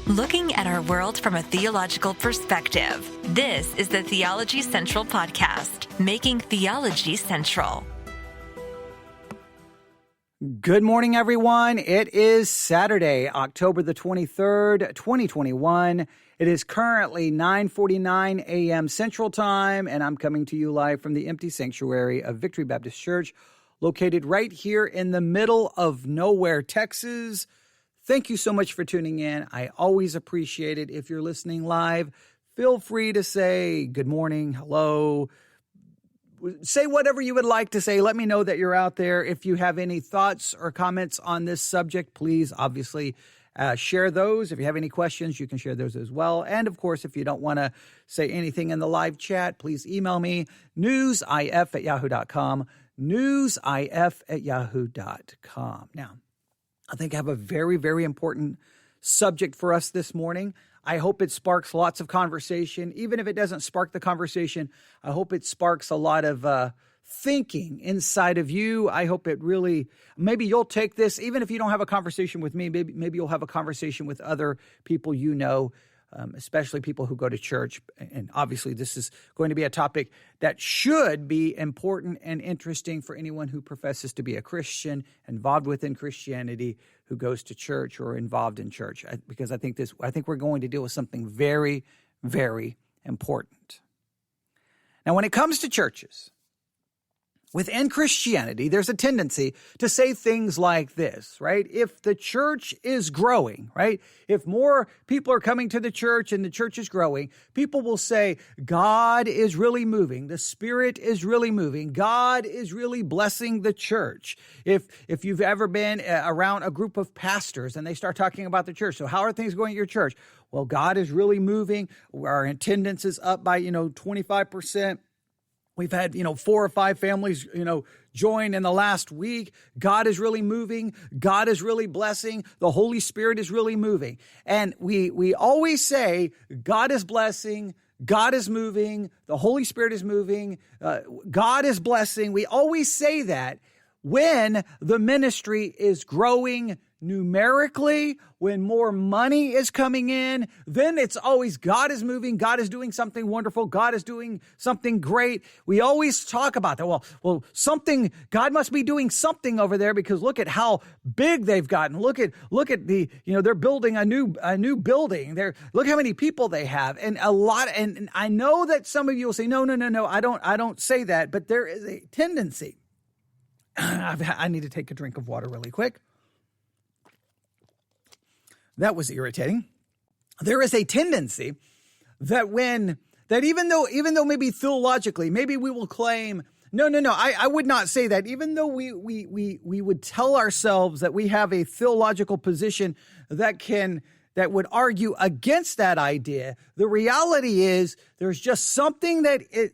Looking at our world from a theological perspective. This is the Theology Central Podcast, making theology central. Good morning, everyone. It is Saturday, October the 23rd, 2021. It is currently 9:49 a.m. Central Time, and I'm coming to you live from the empty sanctuary of Victory Baptist Church, located right here in the middle of nowhere, Texas. Thank you so much for tuning in. I always appreciate it. If you're listening live, feel free to say good morning, hello, say whatever you would like to say. Let me know that you're out there. If you have any thoughts or comments on this subject, please obviously share those. If you have any questions, you can share those as well. And of course, if you don't want to say anything in the live chat, please email me, newsif@yahoo.com, newsif@yahoo.com. Now, I think I have a very, very important subject for us this morning. I hope it sparks lots of conversation. Even if it doesn't spark the conversation, I hope it sparks a lot of thinking inside of you. I hope it really, maybe you'll take this, even if you don't have a conversation with me, maybe you'll have a conversation with other people you know, especially people who go to church. And obviously this is going to be a topic that should be important and interesting for anyone who professes to be a Christian, involved within Christianity, who goes to church or involved in church, because I think we're going to deal with something very, very important. Now, when it comes to churches, within Christianity, there's a tendency to say things like this, right? If the church is growing, right? If more people are coming to the church and the church is growing, people will say, God is really moving. The Spirit is really moving. God is really blessing the church. If you've ever been around a group of pastors and they start talking about the church, so how are things going at your church? Well, God is really moving. Our attendance is up by, 25%. We've had, 4 or 5 families, join in the last week. God is really moving. God is really blessing. The Holy Spirit is really moving. And we always say God is blessing, God is moving, the Holy Spirit is moving, God is blessing. We always say that when the ministry is growing numerically, when more money is coming in, then it's always God is moving, God is doing something wonderful, God is doing something great. We always talk about that. Well, God must be doing something over there because look at how big they've gotten. Look at the, they're building a new building. Look how many people they have. And and I know that some of you will say, no, I don't say that, but there is a tendency. I need to take a drink of water really quick. That was irritating. There is a tendency that even though maybe theologically, maybe we will claim, no, I would not say that. Even though we would tell ourselves that we have a theological position that would argue against that idea, the reality is there's just something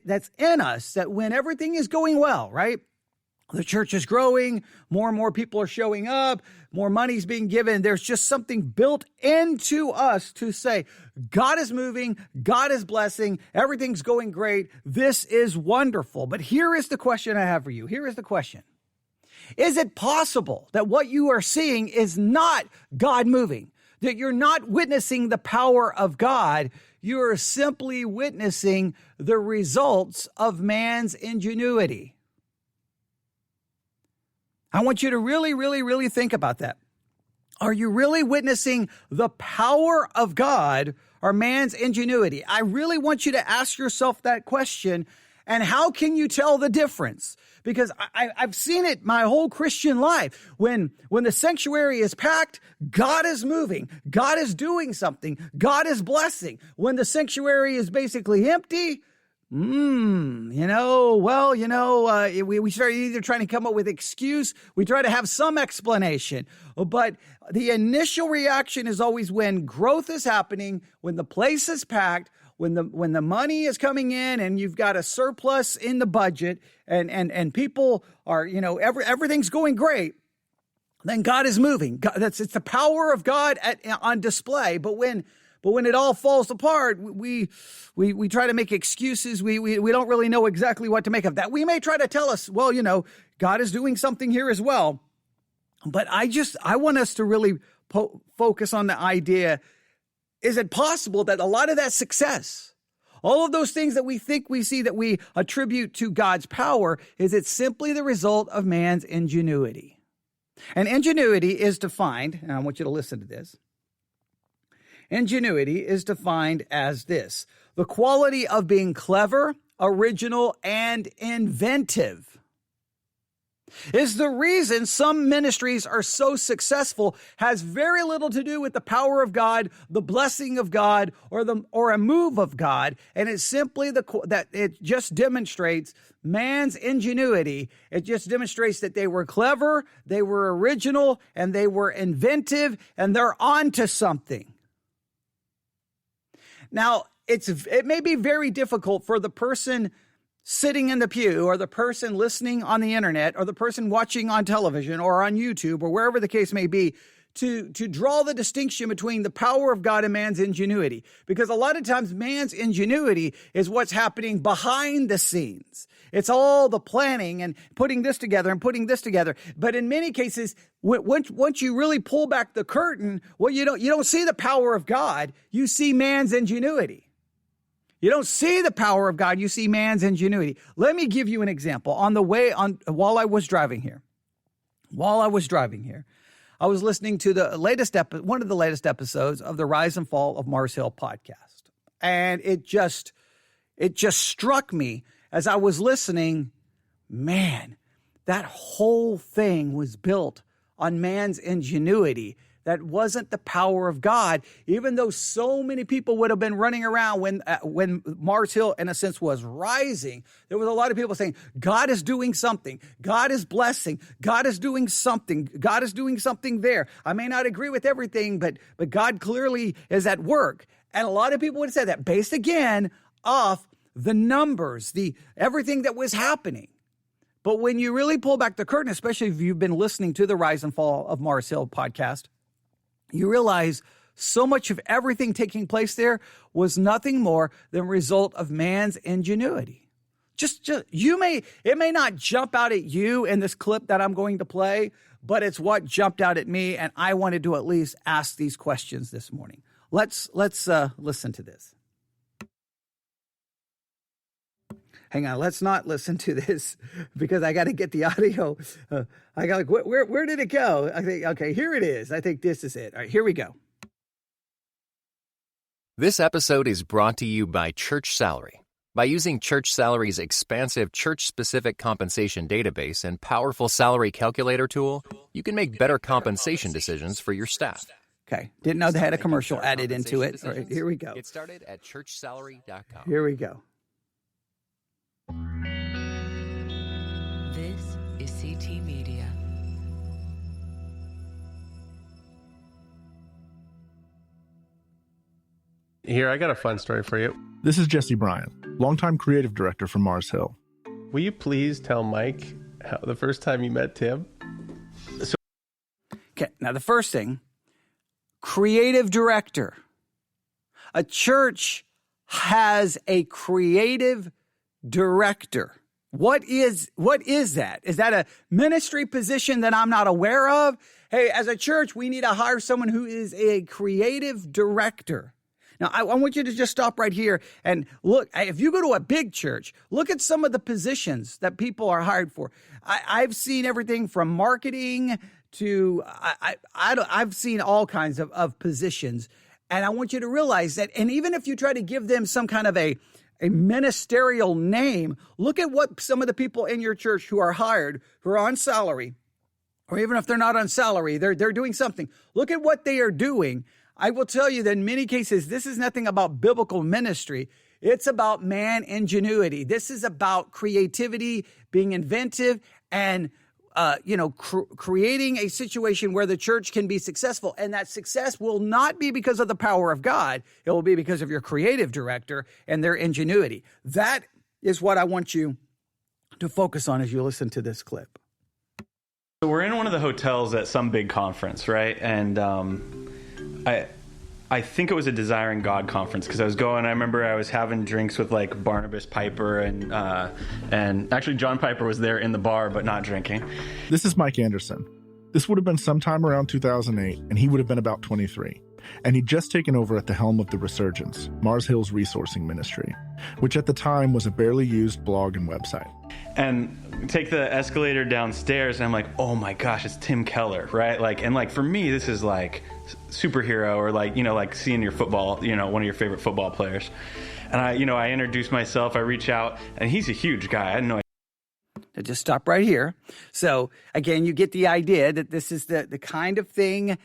that's in us that when everything is going well, right? The church is growing, more and more people are showing up, more money's being given. There's just something built into us to say, God is moving, God is blessing, everything's going great, this is wonderful. But here is the question I have for you. Here is the question. Is it possible that what you are seeing is not God moving? That you're not witnessing the power of God, you are simply witnessing the results of man's ingenuity? I want you to really, really, really think about that. Are you really witnessing the power of God or man's ingenuity? I really want you to ask yourself that question. And how can you tell the difference? Because I've seen it my whole Christian life. When the sanctuary is packed, God is moving. God is doing something. God is blessing. When the sanctuary is basically empty, we start either trying to come up with excuse, we try to have some explanation, but the initial reaction is always when growth is happening, when the place is packed, when the money is coming in and you've got a surplus in the budget and people are, everything's going great, then God is moving. It's the power of God on display. But when it all falls apart, we try to make excuses. We don't really know exactly what to make of that. We may try to tell us, well, God is doing something here as well. But I want us to really focus on the idea is it possible that a lot of that success, all of those things that we think we see that we attribute to God's power, is it simply the result of man's ingenuity? And ingenuity is defined, and I want you to listen to this. Ingenuity is defined as this: the quality of being clever, original, and inventive. Is the reason some ministries are so successful has very little to do with the power of God, the blessing of God, or a move of God, and it's simply that it just demonstrates man's ingenuity. It just demonstrates that they were clever, they were original, and they were inventive, and they're on to something. Now, it may be very difficult for the person sitting in the pew, or the person listening on the internet, or the person watching on television or on YouTube or wherever the case may be, to draw the distinction between the power of God and man's ingenuity. Because a lot of times man's ingenuity is what's happening behind the scenes. It's all the planning and putting this together and putting this together. But in many cases, once you really pull back the curtain, well, you don't see the power of God. You see man's ingenuity. You don't see the power of God. You see man's ingenuity. Let me give you an example. While I was driving here, I was listening to one of the latest episodes of the Rise and Fall of Mars Hill podcast. And it just struck me as I was listening, man, that whole thing was built on man's ingenuity. That wasn't the power of God, even though so many people would have been running around when Mars Hill, in a sense, was rising. There was a lot of people saying, God is doing something. God is blessing. God is doing something. God is doing something there. I may not agree with everything, but God clearly is at work. And a lot of people would say that based, again, off the numbers, everything that was happening. But when you really pull back the curtain, especially if you've been listening to the Rise and Fall of Mars Hill podcast, you realize so much of everything taking place there was nothing more than a result of man's ingenuity. It may not jump out at you in this clip that I'm going to play, but it's what jumped out at me, and I wanted to at least ask these questions this morning. Let's listen to this. Hang on, let's not listen to this because I got to get the audio. Where did it go? I think, okay, here it is. I think this is it. All right, here we go. This episode is brought to you by Church Salary. By using Church Salary's expansive church-specific compensation database and powerful salary calculator tool, you can make better compensation decisions for your staff. Okay, didn't know they had a commercial added into it. All right, here we go. Get started at churchsalary.com. Here we go. This is CT Media. Here, I got a fun story for you. This is Jesse Bryan, longtime creative director for Mars Hill. Will you please tell Mike how the first time you met Tim? Okay, now the first thing, creative director. A church has a creative director. What is that? Is that a ministry position that I'm not aware of? Hey, as a church, we need to hire someone who is a creative director. Now, I want you to just stop right here and look. If you go to a big church, look at some of the positions that people are hired for. I've seen everything from marketing to I've seen all kinds of positions. And I want you to realize that, and even if you try to give them some kind of a ministerial name, look at what some of the people in your church who are hired, who are on salary, or even if they're not on salary, they're doing something. Look at what they are doing. I will tell you that in many cases, this is nothing about biblical ministry. It's about man ingenuity. This is about creativity, being inventive, and creating a situation where the church can be successful. And that success will not be because of the power of God. It will be because of your creative director and their ingenuity. That is what I want you to focus on as you listen to this clip. So we're in one of the hotels at some big conference, right? And I think it was a Desiring God conference because I remember I was having drinks with like Barnabas Piper and actually John Piper was there in the bar but not drinking. This is Mike Anderson. This would have been sometime around 2008, and he would have been about 23. And he'd just taken over at the helm of the Resurgence, Mars Hill's resourcing ministry, which at the time was a barely used blog and website. And take the escalator downstairs, and I'm like, oh my gosh, it's Tim Keller, right? Like, and like for me, this is like superhero, or like, you know, like seeing your football, you know, one of your favorite football players. And I introduce myself, I reach out, and he's a huge guy. I had no idea. Just stop right here. So again, you get the idea that this is the kind of thing,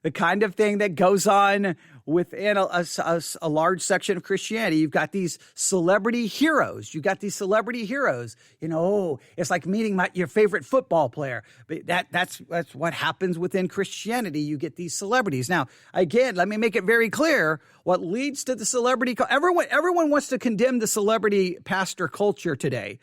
that goes on within a large section of Christianity. You've got these celebrity heroes. You know, it's like meeting your favorite football player. But that's what happens within Christianity. You get these celebrities. Now, again, let me make it very clear what leads to the celebrity. Everyone wants to condemn the celebrity pastor culture today.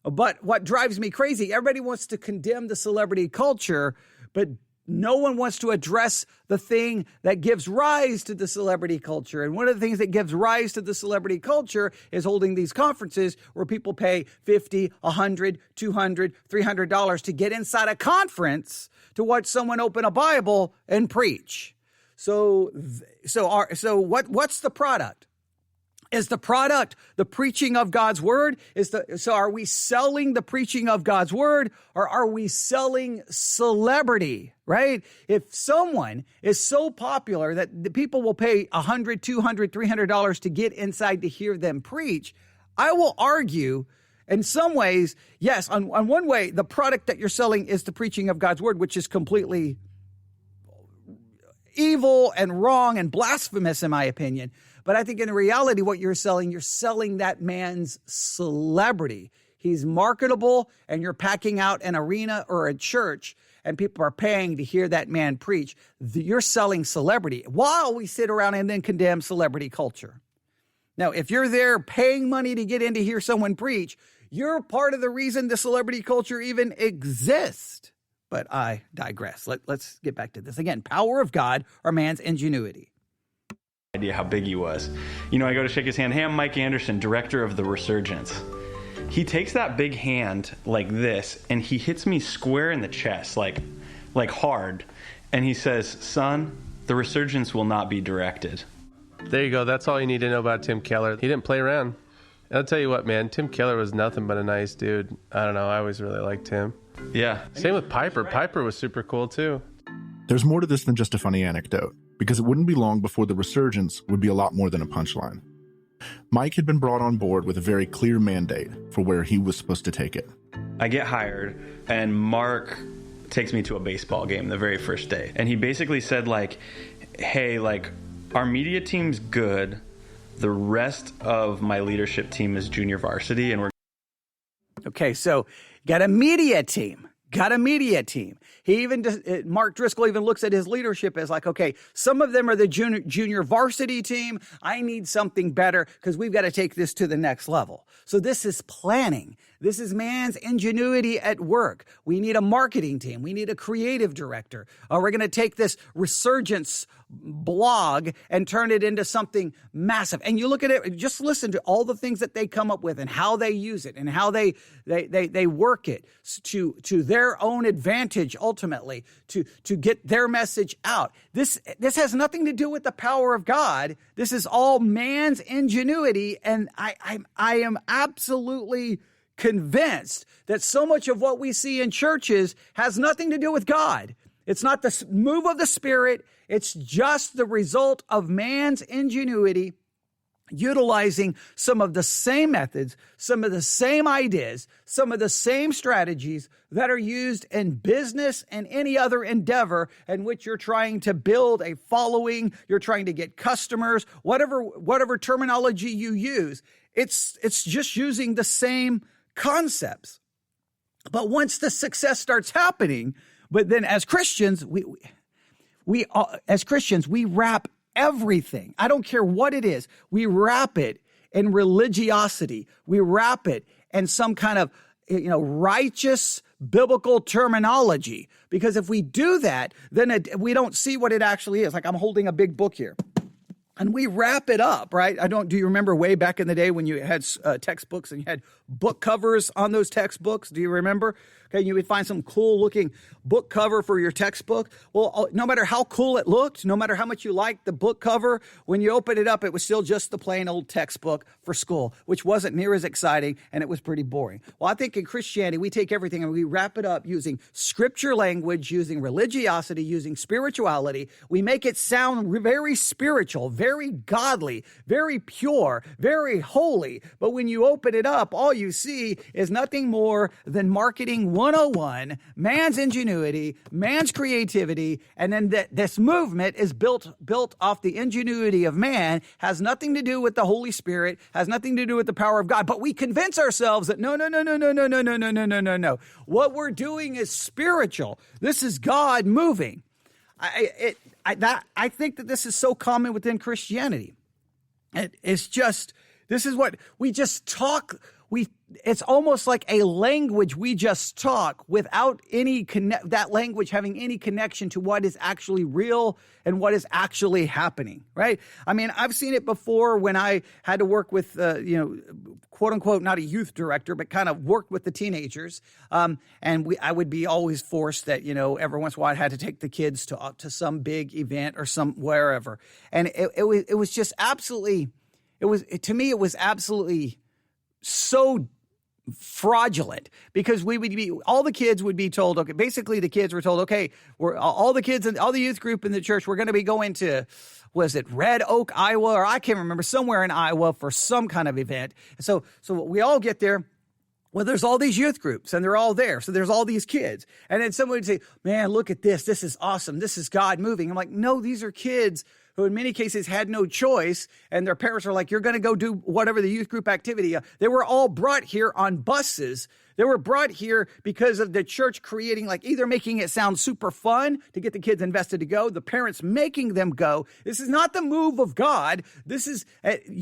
But what drives me crazy, everybody wants to condemn the celebrity culture, but no one wants to address the thing that gives rise to the celebrity culture. And one of the things that gives rise to the celebrity culture is holding these conferences where people pay $50, $100, $200, $300 to get inside a conference to watch someone open a Bible and preach. So what's the product? Is the product the preaching of God's word? So are we selling the preaching of God's word, or are we selling celebrity, right? If someone is so popular that the people will pay $100, $200, $300 to get inside to hear them preach, I will argue in some ways, yes, on one way, the product that you're selling is the preaching of God's word, which is completely evil and wrong and blasphemous in my opinion. But I think in reality, what you're selling that man's celebrity. He's marketable, and you're packing out an arena or a church, and people are paying to hear that man preach. You're selling celebrity while we sit around and then condemn celebrity culture. Now, if you're there paying money to get in to hear someone preach, you're part of the reason the celebrity culture even exists. But I digress. Let's get back to this. Again, power of God or man's ingenuity. Idea how big he was. You know, I go to shake his hand. Hey, I'm Mike Anderson, director of the Resurgence. He takes that big hand like this, and he hits me square in the chest, like hard. And he says, son, the Resurgence will not be directed. There you go. That's all you need to know about Tim Keller. He didn't play around. And I'll tell you what, man, Tim Keller was nothing but a nice dude. I don't know. I always really liked him. Yeah. Same with Piper. Piper was super cool, too. There's more to this than just a funny anecdote, because it wouldn't be long before the Resurgence would be a lot more than a punchline. Mike had been brought on board with a very clear mandate for where he was supposed to take it. I get hired, and Mark takes me to a baseball game the very first day. And he basically said, like, hey, like, our media team's good. The rest of my leadership team is junior varsity, and we're... Okay, so got a media team. He even, Mark Driscoll even looks at his leadership as like, okay, some of them are the junior varsity team. I need something better because we've got to take this to the next level. So this is planning. This is man's ingenuity at work. We need a marketing team. We need a creative director. We're going to take this Resurgence blog and turn it into something massive. And you look at it, just listen to all the things that they come up with and how they use it and how they work it to their own advantage, ultimately, to get their message out. This has nothing to do with the power of God. This is all man's ingenuity. And I am absolutely convinced that so much of what we see in churches has nothing to do with God. It's not the move of the Spirit. It's just the result of man's ingenuity, utilizing some of the same methods, some of the same ideas, some of the same strategies that are used in business and any other endeavor in which you're trying to build a following, you're trying to get customers, whatever terminology you use. It's just using the same concepts. But once the success starts happening, but then as Christians, we wrap everything. I don't care what it is. We wrap it in religiosity. We wrap it in some kind of, righteous biblical terminology. Because if we do that, then we don't see what it actually is. Like I'm holding a big book here. And we wrap it up, right? Do you remember way back in the day when you had textbooks and you had book covers on those textbooks? Do you remember? Okay, you would find some cool looking book cover for your textbook. Well, no matter how cool it looked, no matter how much you liked the book cover, when you open it up, it was still just the plain old textbook for school, which wasn't near as exciting, and it was pretty boring. Well, I think in Christianity, we take everything and we wrap it up using scripture language, using religiosity, using spirituality. We make it sound very spiritual, very godly, very pure, very holy. But when you open it up, all you see is nothing more than marketing 101, man's ingenuity, man's creativity, and then this movement is built off the ingenuity of man, has nothing to do with the Holy Spirit, has nothing to do with the power of God. But we convince ourselves that no. What we're doing is spiritual. This is God moving. I think that this is so common within Christianity. It's just, this is what we just talk. It's almost like a language we just talk without that language having any connection to what is actually real and what is actually happening, right? I mean, I've seen it before when I had to work with, quote unquote, not a youth director, but kind of worked with the teenagers. And I would be always forced that, every once in a while I had to take the kids to some big event or some wherever. And it was just absolutely, to me, it was absolutely so fraudulent, because all the kids would be told, okay, basically the kids were told, okay, all the kids and all the youth group in the church, we're going to be going to, was it Red Oak, Iowa, or I can't remember, somewhere in Iowa for some kind of event. So we all get there. Well, there's all these youth groups and they're all there. So there's all these kids. And then someone would say, man, look at this. This is awesome. This is God moving. I'm like, no, these are kids who in many cases had no choice, and their parents are like, you're going to go do whatever the youth group activity. They were all brought here on buses. They were brought here because of the church creating, like, either making it sound super fun to get the kids invested to go, the parents making them go. This is not the move of God. This is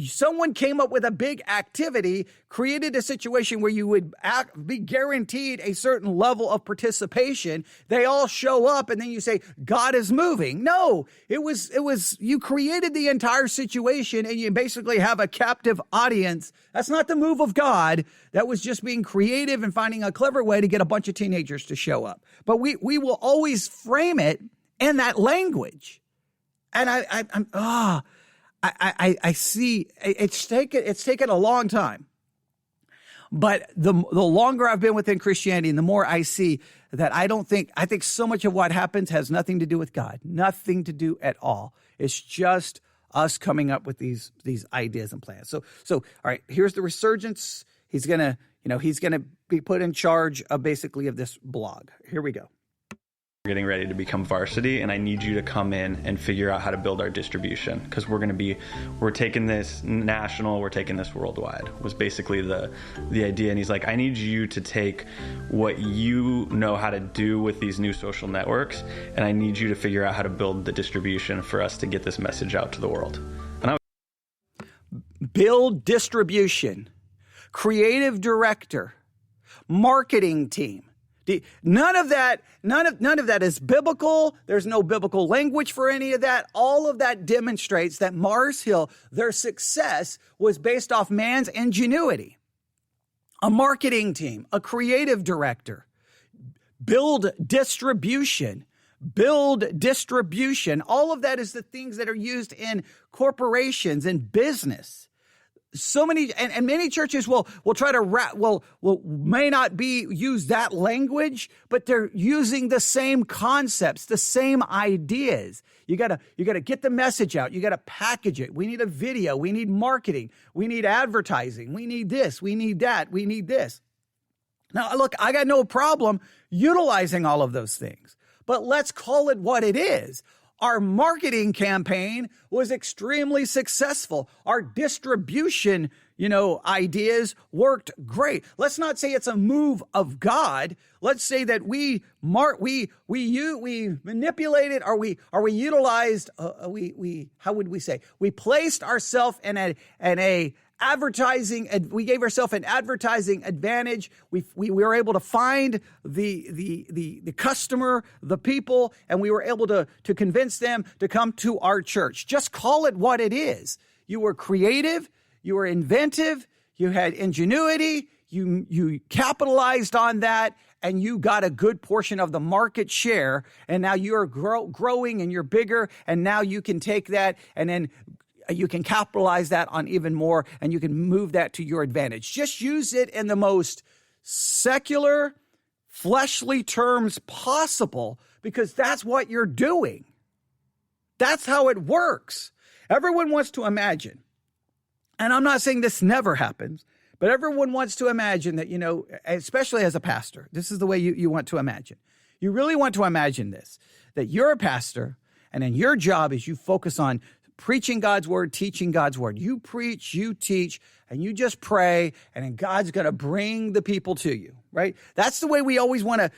someone came up with a big activity, created a situation where you would be guaranteed a certain level of participation. They all show up, and then you say, God is moving. No, it was you created the entire situation, and you basically have a captive audience. That's not the move of God. That was just being creative and finding a clever way to get a bunch of teenagers to show up. But we will always frame it in that language. And I see it's taken a long time. But the longer I've been within Christianity, and the more I see that I think so much of what happens has nothing to do with God, nothing to do at all. It's just us coming up with these ideas and plans. So all right, here's the resurgence. He's gonna be put in charge of basically of this blog. Here we go. We're getting ready to become varsity, and I need you to come in and figure out how to build our distribution, because we're taking this national, we're taking this worldwide, was basically the idea. And he's like, I need you to take what you know how to do with these new social networks, and I need you to figure out how to build the distribution for us to get this message out to the world. And build distribution, creative director, marketing team. None of that is biblical. There's no biblical language for any of that. All of that demonstrates that Mars Hill, their success was based off man's ingenuity. A marketing team, a creative director, build distribution. All of that is the things that are used in corporations and business. So many, and many churches will try to may not use that language, but they're using the same concepts, the same ideas. You gotta get the message out. You gotta package it. We need a video. We need marketing. We need advertising. We need this. We need that. We need this. Now, look, I got no problem utilizing all of those things, but let's call it what it is. Our marketing campaign was extremely successful. Our distribution, ideas worked great. Let's not say it's a move of God. Let's say that we manipulated, or we utilized. How would we say? We placed ourselves in a advertising, we gave ourselves an advertising advantage. We were able to find the customer, the people, and we were able to convince them to come to our church. Just call it what it is. You were creative, you were inventive, you had ingenuity, you capitalized on that, and you got a good portion of the market share, and now you're growing and you're bigger, and now you can take that and then you can capitalize that on even more, and you can move that to your advantage. Just use it in the most secular, fleshly terms possible, because that's what you're doing. That's how it works. Everyone wants to imagine, and I'm not saying this never happens, but everyone wants to imagine that, especially as a pastor, this is the way you want to imagine. You really want to imagine this, that you're a pastor, and then your job is you focus on preaching God's word, teaching God's word. You preach, you teach, and you just pray, and then God's going to bring the people to you, right? That's the way we always want to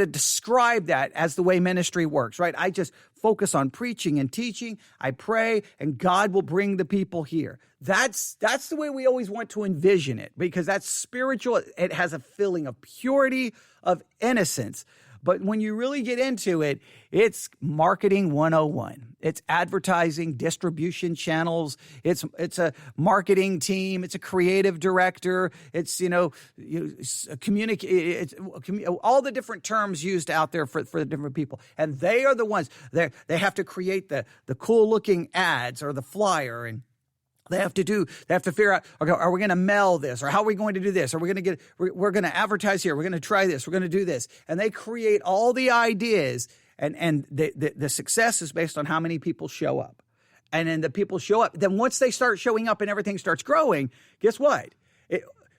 describe that as the way ministry works, right? I just focus on preaching and teaching. I pray, and God will bring the people here. That's the way we always want to envision it, because that's spiritual. It has a feeling of purity, of innocence. But when you really get into it, it's marketing 101. It's advertising, distribution channels. It's a marketing team. It's a creative director. It's, all the different terms used out there for the different people. And they are the ones, they have to create the cool looking ads or the flyer, and they have to figure out, okay, are we going to mail this, or how are we going to do this? Are we going to we're going to advertise here. We're going to try this. We're going to do this. And they create all the ideas, and the success is based on how many people show up. And then the people show up. Then once they start showing up and everything starts growing, guess what?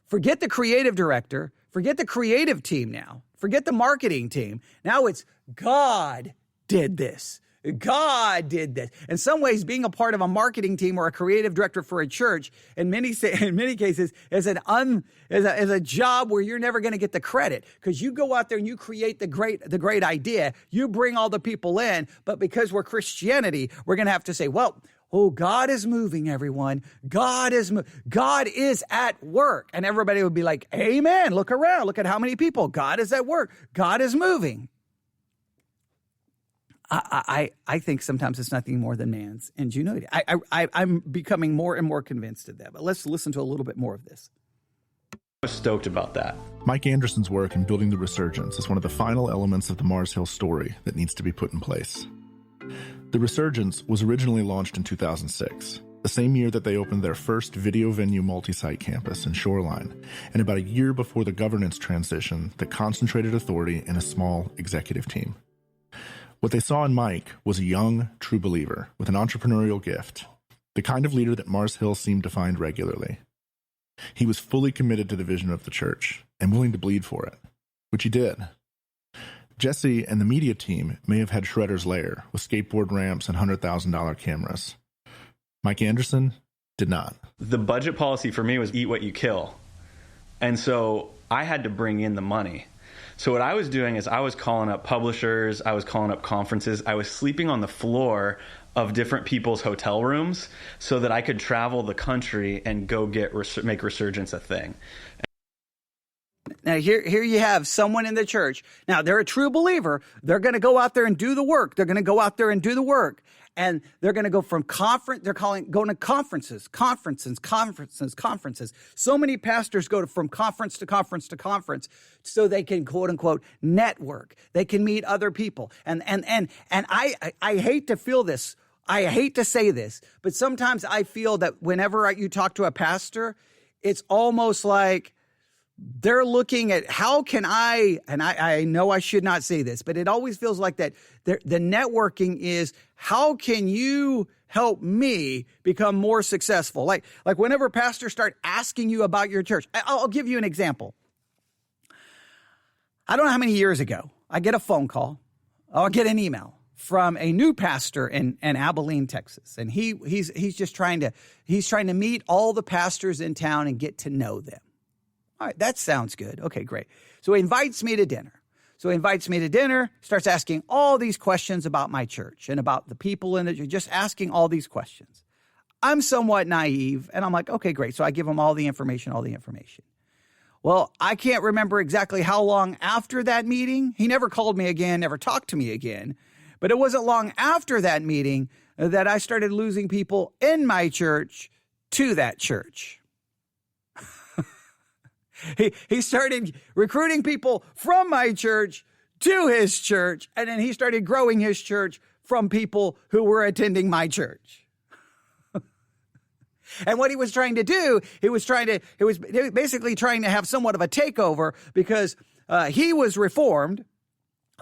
Forget the creative director. Forget the creative team now. Forget the marketing team. Now it's God did this. God did this. In some ways, being a part of a marketing team or a creative director for a church, in many cases, is a job where you're never going to get the credit, because you go out there and you create the great idea. You bring all the people in, but because we're Christianity, we're going to have to say, well, God is moving, everyone. God is at work. And everybody would be like, amen. Look around. Look at how many people. God is at work. God is moving. I think sometimes it's nothing more than man's ingenuity. I'm becoming more and more convinced of that. But let's listen to a little bit more of this. I was stoked about that. Mike Anderson's work in building the Resurgence is one of the final elements of the Mars Hill story that needs to be put in place. The Resurgence was originally launched in 2006, the same year that they opened their first video venue multi-site campus in Shoreline, and about a year before the governance transition that concentrated authority in a small executive team. What they saw in Mike was a young, true believer with an entrepreneurial gift, the kind of leader that Mars Hill seemed to find regularly. He was fully committed to the vision of the church and willing to bleed for it, which he did. Jesse and the media team may have had Shredder's lair with skateboard ramps and $100,000 cameras. Mike Anderson did not. The budget policy for me was eat what you kill. And so I had to bring in the money. So what I was doing is I was calling up publishers, I was calling up conferences, I was sleeping on the floor of different people's hotel rooms so that I could travel the country and go make Resurgence a thing. Now, here you have someone in the church. Now, they're a true believer. They're going to go out there and do the work. They're going to go out there and do the work. And they're going to go from going to conferences. So many pastors go from conference to conference to conference so they can, quote unquote, network. They can meet other people. And I hate to feel this. I hate to say this, but sometimes I feel that whenever you talk to a pastor, it's almost like they're looking at how can and I know I should not say this, but it always feels like that the networking is how can you help me become more successful? Like whenever pastors start asking you about your church, I'll give you an example. I don't know how many years ago, I get a phone call, I'll get an email from a new pastor in Abilene, Texas. And he's just trying to meet all the pastors in town and get to know them. All right, that sounds good. Okay, great. So he invites me to dinner. Starts asking all these questions about my church and about the people in it, just asking all these questions. I'm somewhat naive, and I'm like, okay, great. So I give him all the information. Well, I can't remember exactly how long after that meeting. He never called me again, never talked to me again. But it wasn't long after that meeting that I started losing people in my church to that church. He started recruiting people from my church to his church, and then he started growing his church from people who were attending my church. And what he was trying to do, he was basically trying to have somewhat of a takeover because he was Reformed.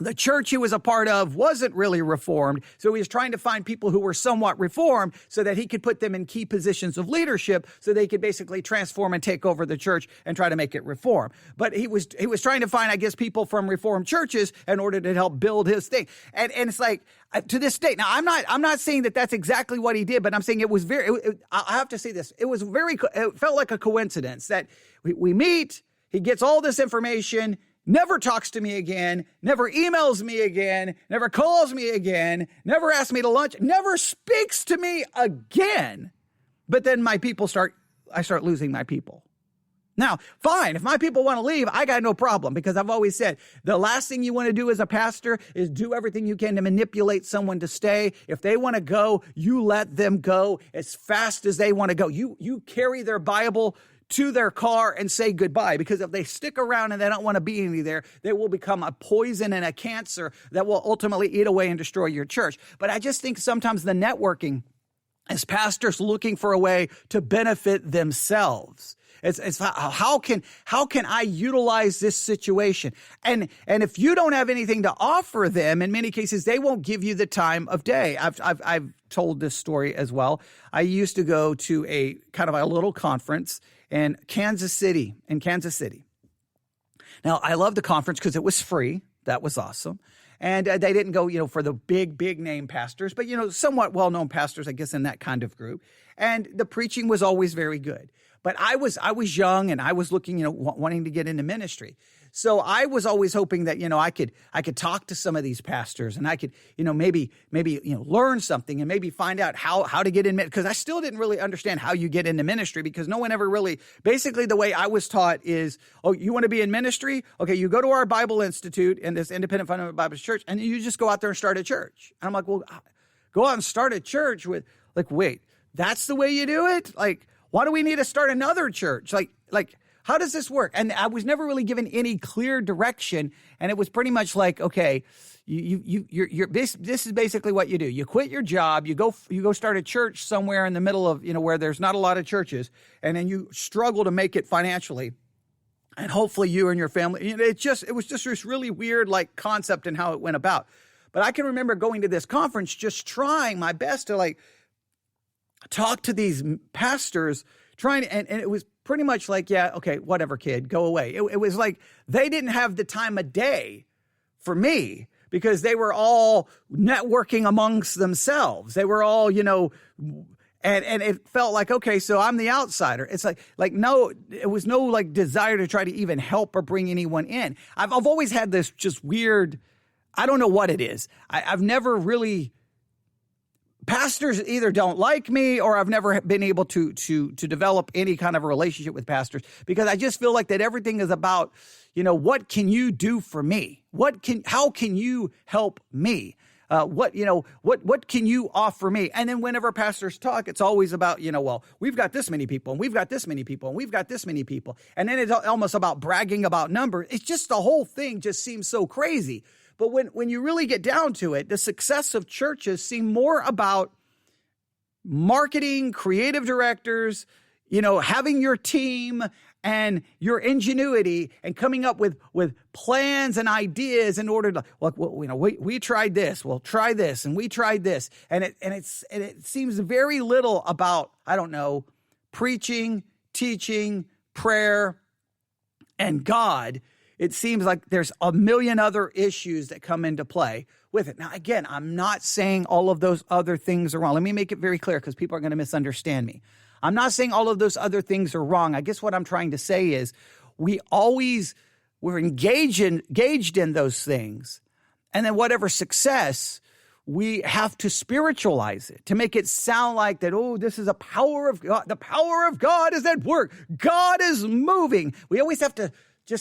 The church he was a part of wasn't really Reformed, so he was trying to find people who were somewhat Reformed so that he could put them in key positions of leadership so they could basically transform and take over the church and try to make it Reform. But he was trying to find, I guess, people from Reformed churches in order to help build his thing. And it's like, to this day, now I'm not saying that that's exactly what he did, but I'm saying it was I have to say this, it felt like a coincidence that we meet, he gets all this information, never talks to me again, never emails me again, never calls me again, never asks me to lunch, never speaks to me again. But then I start losing my people. Now, fine, if my people want to leave, I got no problem, because I've always said the last thing you want to do as a pastor is do everything you can to manipulate someone to stay. If they want to go, you let them go as fast as they want to go. You carry their Bible to their car and say goodbye, because if they stick around and they don't want to be any there, they will become a poison and a cancer that will ultimately eat away and destroy your church. But I just think sometimes the networking is pastors looking for a way to benefit themselves. It's how can I utilize this situation? And if you don't have anything to offer them, in many cases, they won't give you the time of day. I've told this story as well. I used to go to a kind of a little conference in Kansas City. Now, I loved the conference because it was free. That was awesome. And they didn't go, for the big name pastors, but, somewhat well-known pastors, I guess, in that kind of group. And the preaching was always very good. But I was young and I was looking, wanting to get into ministry. So I was always hoping that, I could talk to some of these pastors and I could, maybe learn something and maybe find out how to get in, because I still didn't really understand how you get into ministry, because no one ever really, basically the way I was taught is, oh, you want to be in ministry? Okay, you go to our Bible Institute and this independent fundamental Baptist church, and you just go out there and start a church. And I'm like, well, go out and start a church with, wait, that's the way you do it? Why do we need to start another church? How does this work? And I was never really given any clear direction. And it was pretty much like, okay, this is basically what you do. You quit your job, you go start a church somewhere in the middle of, where there's not a lot of churches, and then you struggle to make it financially. And hopefully you and your family, it was just this really weird concept and how it went about. But I can remember going to this conference, just trying my best to talk to these pastors, and it was pretty much yeah, okay, whatever, kid, go away. It was like they didn't have the time of day for me, because they were all networking amongst themselves. They were all, and it felt like, okay, so I'm the outsider. It's no, it was no desire to try to even help or bring anyone in. I've always had this just weird, I don't know what it is. I've never really, pastors either don't like me, or I've never been able to develop any kind of a relationship with pastors, because I just feel like that everything is about, what can you do for me? How can you help me? What can you offer me? And then whenever pastors talk, it's always about, well, we've got this many people, and we've got this many people, and we've got this many people. And then it's almost about bragging about numbers. It's just, the whole thing just seems so crazy. But when you really get down to it, the success of churches seem more about marketing, creative directors, having your team and your ingenuity and coming up with plans and ideas in order to, we tried this, we'll try this, and we tried this. And it seems very little about, I don't know, preaching, teaching, prayer, and God. It seems like there's a million other issues that come into play with it. Now, again, I'm not saying all of those other things are wrong. Let me make it very clear, because people are going to misunderstand me. I'm not saying all of those other things are wrong. I guess what I'm trying to say is we're engaged in those things. And then whatever success, we have to spiritualize it to make it sound like that, oh, this is a power of God. The power of God is at work. God is moving. We always have to it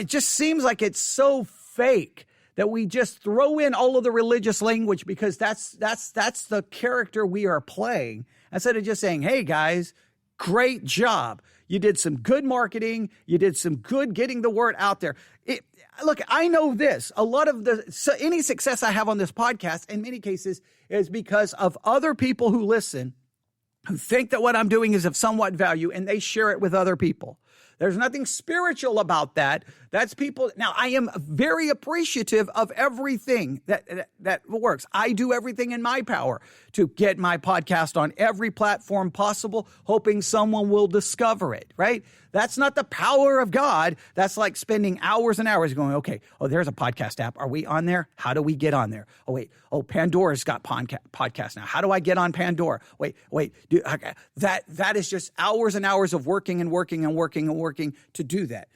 just seems like it's so fake that we just throw in all of the religious language, because that's the character we are playing, instead of just saying, hey guys, great job. You did some good marketing. You did some good getting the word out there. Look, I know this. A lot of any success I have on this podcast, in many cases, is because of other people who listen, who think that what I'm doing is of somewhat value, and they share it with other people. There's nothing spiritual about that. That's people. Now, I am very appreciative of everything that works. I do everything in my power to get my podcast on every platform possible, hoping someone will discover it, right? That's not the power of God. That's like spending hours and hours going, okay, there's a podcast app. Are we on there? How do we get on there? Pandora's got podcast now. How do I get on Pandora? That is just hours and hours of working to do that.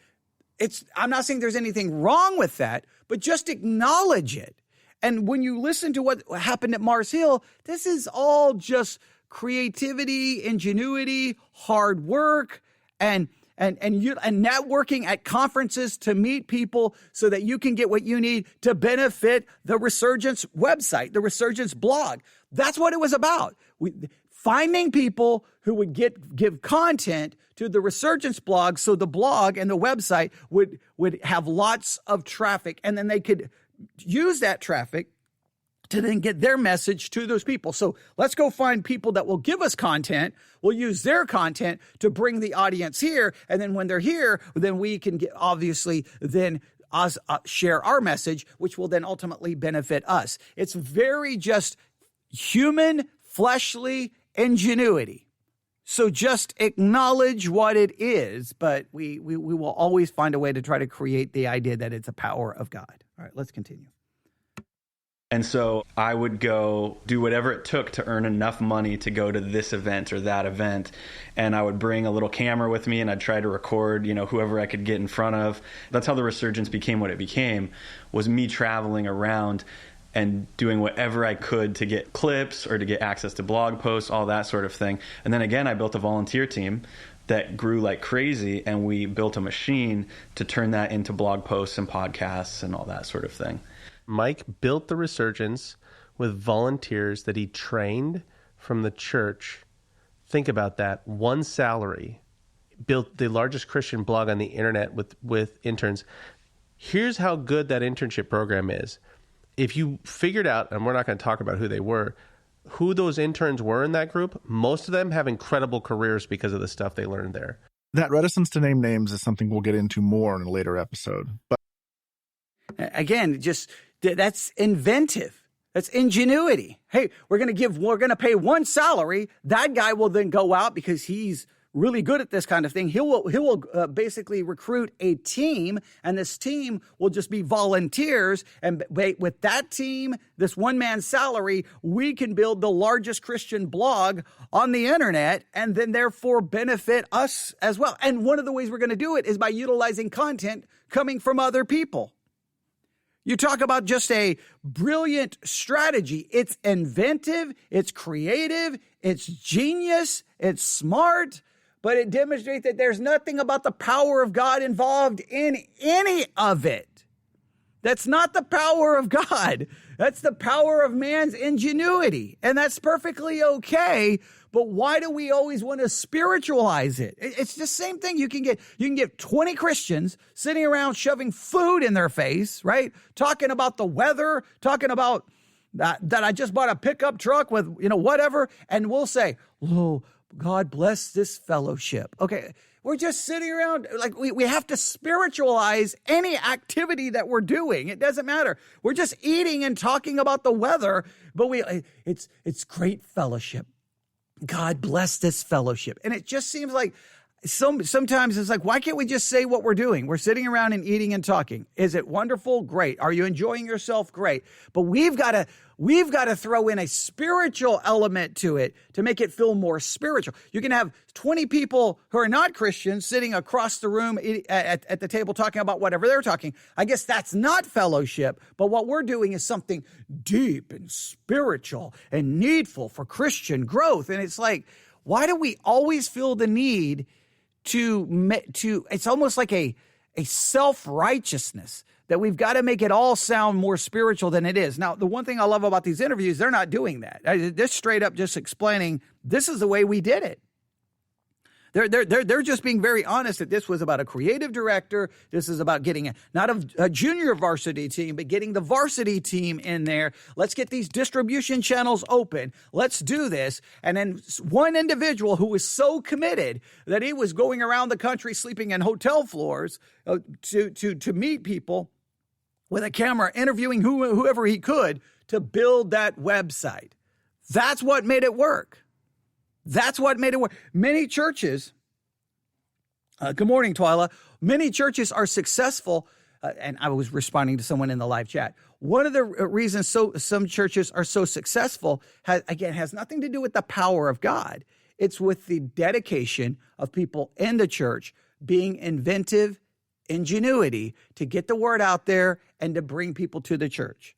I'm not saying there's anything wrong with that, but just acknowledge it. And when you listen to what happened at Mars Hill, this is all just creativity, ingenuity, hard work, and networking at conferences to meet people so that you can get what you need to benefit the Resurgence website, the Resurgence blog. That's what it was about. Finding people who would give content to the Resurgence blog, so the blog and the website would have lots of traffic, and then they could use that traffic to then get their message to those people. So let's go find people that will give us content. We'll use their content to bring the audience here, and then when they're here, then we can get, obviously then us share our message, which will then ultimately benefit us. It's very just human, fleshly ingenuity. So just acknowledge what it is, but we will always find a way to try to create the idea that it's a power of God. All right, let's continue. And so I would go do whatever it took to earn enough money to go to this event or that event. And I would bring a little camera with me, and I'd try to record, whoever I could get in front of. That's how the Resurgence became what it became, was me traveling around and doing whatever I could to get clips or to get access to blog posts, all that sort of thing. And then again, I built a volunteer team that grew like crazy, and we built a machine to turn that into blog posts and podcasts and all that sort of thing. Mike built the Resurgence with volunteers that he trained from the church. Think about that. One salary. Built the largest Christian blog on the internet with interns. Here's how good that internship program is. If you figured out, and we're not going to talk about who they were, who those interns were in that group, most of them have incredible careers because of the stuff they learned there. That reticence to name names is something we'll get into more in a later episode. But again, that's inventive. That's ingenuity. Hey, we're going to pay one salary. That guy will then go out because he's really good at this kind of thing. He will basically recruit a team, and this team will just be volunteers. And with that team, this one man's salary, we can build the largest Christian blog on the internet, and then therefore benefit us as well. And one of the ways we're going to do it is by utilizing content coming from other people. You talk about just a brilliant strategy. It's inventive, it's creative, it's genius, it's smart, but it demonstrates that there's nothing about the power of God involved in any of it. That's not the power of God. That's the power of man's ingenuity. And that's perfectly okay. But why do we always want to spiritualize it? It's the same thing. You can get 20 Christians sitting around shoving food in their face, right? Talking about the weather, talking about that I just bought a pickup truck with, whatever. And we'll say, oh, God bless this fellowship. Okay. We're just sitting around like we have to spiritualize any activity that we're doing. It doesn't matter. We're just eating and talking about the weather, but it's great fellowship. God bless this fellowship. And it just seems like sometimes it's like, why can't we just say what we're doing? We're sitting around and eating and talking. Is it wonderful? Great. Are you enjoying yourself? Great. But we've got to throw in a spiritual element to it to make it feel more spiritual. You can have 20 people who are not Christians sitting across the room at the table talking about whatever they're talking. I guess that's not fellowship, but what we're doing is something deep and spiritual and needful for Christian growth. And it's like, why do we always feel the need to it's almost like a self-righteousness that we've got to make it all sound more spiritual than it is. Now, the one thing I love about these interviews, they're not doing that. They're straight up just explaining, this is the way we did it. They're just being very honest that this was about a creative director. This is about getting not a junior varsity team, but getting the varsity team in there. Let's get these distribution channels open. Let's do this. And then one individual who was so committed that he was going around the country sleeping in hotel floors to meet people with a camera, interviewing whoever he could to build that website. That's what made it work. That's what made it work. Many churches, good morning, Twyla. Many churches are successful, and I was responding to someone in the live chat. One of the reasons some churches are so successful, has nothing to do with the power of God. It's with the dedication of people in the church being inventive, ingenuity to get the word out there and to bring people to the church.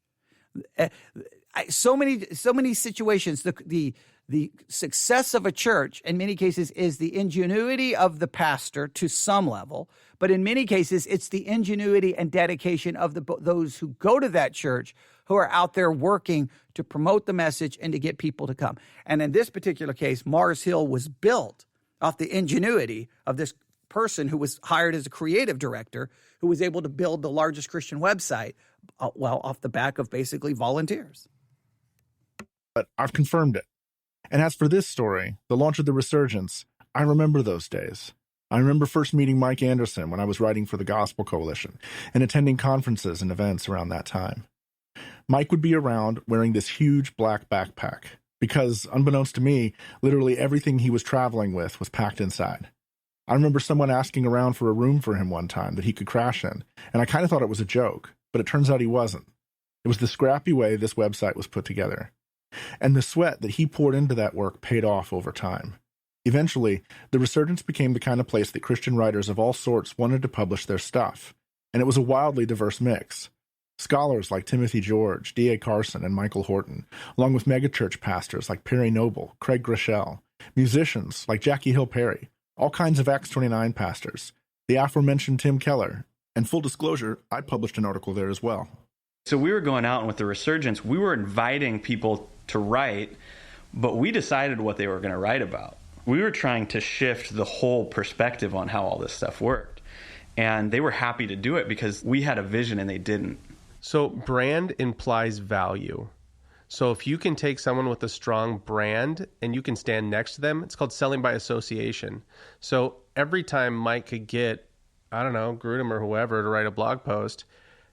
So many situations, the success of a church in many cases is the ingenuity of the pastor to some level, but in many cases it's the ingenuity and dedication of those who go to that church, who are out there working to promote the message and to get people to come. And in this particular case, Mars Hill was built off the ingenuity of this person who was hired as a creative director, who was able to build the largest Christian website, off the back of basically volunteers. But I've confirmed it. And as for this story, the launch of the Resurgence, I remember those days. I remember first meeting Mike Anderson when I was writing for the Gospel Coalition and attending conferences and events around that time. Mike would be around wearing this huge black backpack because, unbeknownst to me, literally everything he was traveling with was packed inside. I remember someone asking around for a room for him one time that he could crash in, and I kind of thought it was a joke, but it turns out he wasn't. It was the scrappy way this website was put together. And the sweat that he poured into that work paid off over time. Eventually, the Resurgence became the kind of place that Christian writers of all sorts wanted to publish their stuff, and it was a wildly diverse mix. Scholars like Timothy George, D.A. Carson, and Michael Horton, along with megachurch pastors like Perry Noble, Craig Groeschel, musicians like Jackie Hill Perry, all kinds of Acts 29 pastors, the aforementioned Tim Keller, and full disclosure, I published an article there as well. So we were going out, and with the Resurgence, we were inviting people to write, but we decided what they were going to write about. We were trying to shift the whole perspective on how all this stuff worked. And they were happy to do it because we had a vision and they didn't. So brand implies value. So if you can take someone with a strong brand and you can stand next to them, it's called selling by association. So every time Mike could get, Grudem or whoever to write a blog post,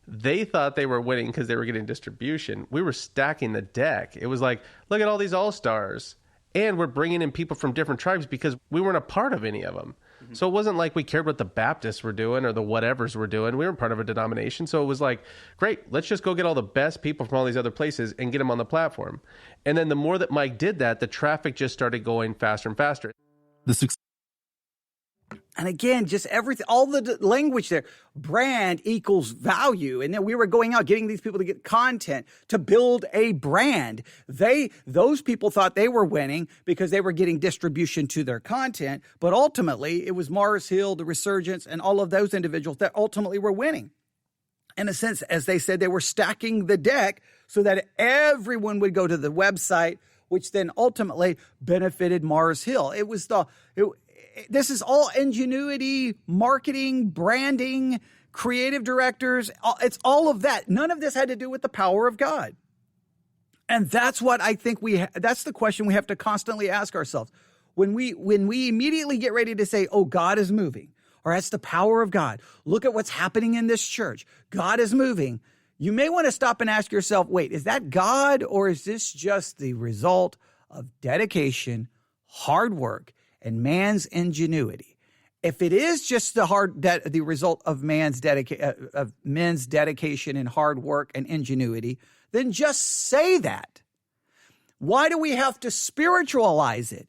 they thought they were winning because they were getting distribution. We were stacking the deck. It was like, look at all these all-stars. And we're bringing in people from different tribes because we weren't a part of any of them. Mm-hmm. So it wasn't like we cared what the Baptists were doing or the whatevers were doing. We weren't part of a denomination. So it was like, great, let's just go get all the best people from all these other places and get them on the platform. And then the more that Mike did that, the traffic just started going faster and faster. And again, just everything, all the language there, brand equals value. And then we were going out, getting these people to get content, to build a brand. Those people thought they were winning because they were getting distribution to their content. But ultimately, it was Mars Hill, the Resurgence, and all of those individuals that ultimately were winning. In a sense, as they said, they were stacking the deck so that everyone would go to the website, which then ultimately benefited Mars Hill. This is all ingenuity, marketing, branding, creative directors. It's all of that. None of this had to do with the power of God. And that's what I think that's the question we have to constantly ask ourselves. When we immediately get ready to say, oh, God is moving, or that's the power of God. Look at what's happening in this church. God is moving. You may want to stop and ask yourself, wait, is that God, or is this just the result of dedication, hard work, and man's ingenuity? If it is just the result of men's dedication and hard work and ingenuity, then just say that. Why do we have to spiritualize it?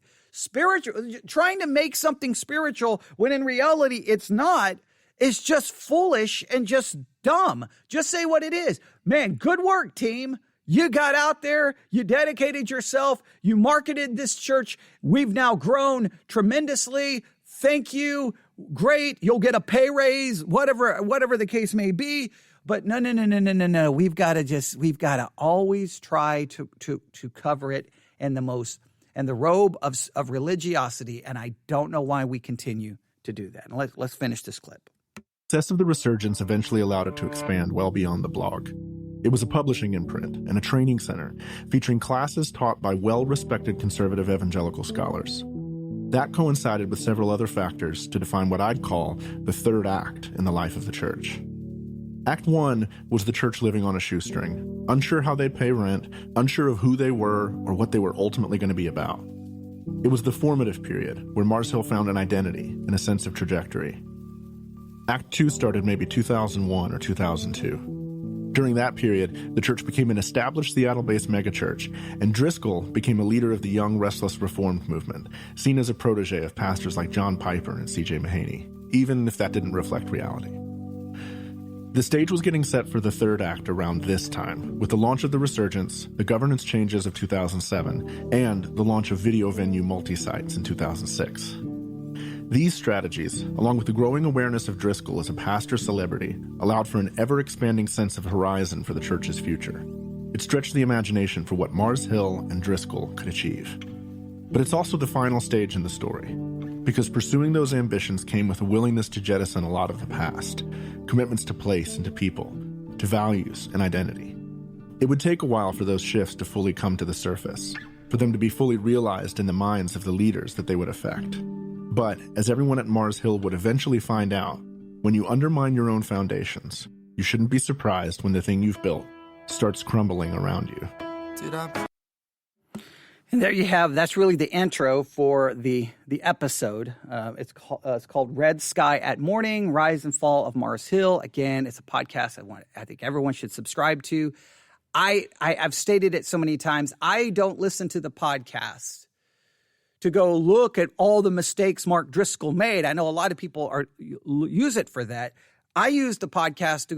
Trying to make something spiritual when in reality it's not, is just foolish and just dumb. Just say what it is. Man, good work, team. You got out there, you dedicated yourself, you marketed this church. We've now grown tremendously. Thank you. Great. You'll get a pay raise, whatever the case may be. But no. We've got to always try to cover it in the most and the robe of religiosity, and I don't know why we continue to do that. And let's finish this clip. The success of the Resurgence eventually allowed it to expand well beyond the blog. It was a publishing imprint and a training center featuring classes taught by well-respected conservative evangelical scholars. That coincided with several other factors to define what I'd call the third act in the life of the church. Act 1 was the church living on a shoestring, unsure how they'd pay rent, unsure of who they were or what they were ultimately going to be about. It was the formative period where Mars Hill found an identity and a sense of trajectory. Act 2 started maybe 2001 or 2002. During that period, the church became an established Seattle-based megachurch, and Driscoll became a leader of the young, restless Reformed movement, seen as a protege of pastors like John Piper and C.J. Mahaney, even if that didn't reflect reality. The stage was getting set for the third act around this time, with the launch of the Resurgence, the governance changes of 2007, and the launch of video venue multi-sites in 2006. These strategies, along with the growing awareness of Driscoll as a pastor celebrity, allowed for an ever-expanding sense of horizon for the church's future. It stretched the imagination for what Mars Hill and Driscoll could achieve. But it's also the final stage in the story, because pursuing those ambitions came with a willingness to jettison a lot of the past, commitments to place and to people, to values and identity. It would take a while for those shifts to fully come to the surface, for them to be fully realized in the minds of the leaders that they would affect. But, as everyone at Mars Hill would eventually find out, when you undermine your own foundations, you shouldn't be surprised when the thing you've built starts crumbling around you. And there you have, that's really the intro for the episode. It's called Red Sky at Morning, Rise and Fall of Mars Hill. Again, it's a podcast I think everyone should subscribe to. I've stated it so many times. I don't listen to the podcast to go look at all the mistakes Mark Driscoll made. I know a lot of people use it for that. I use the podcast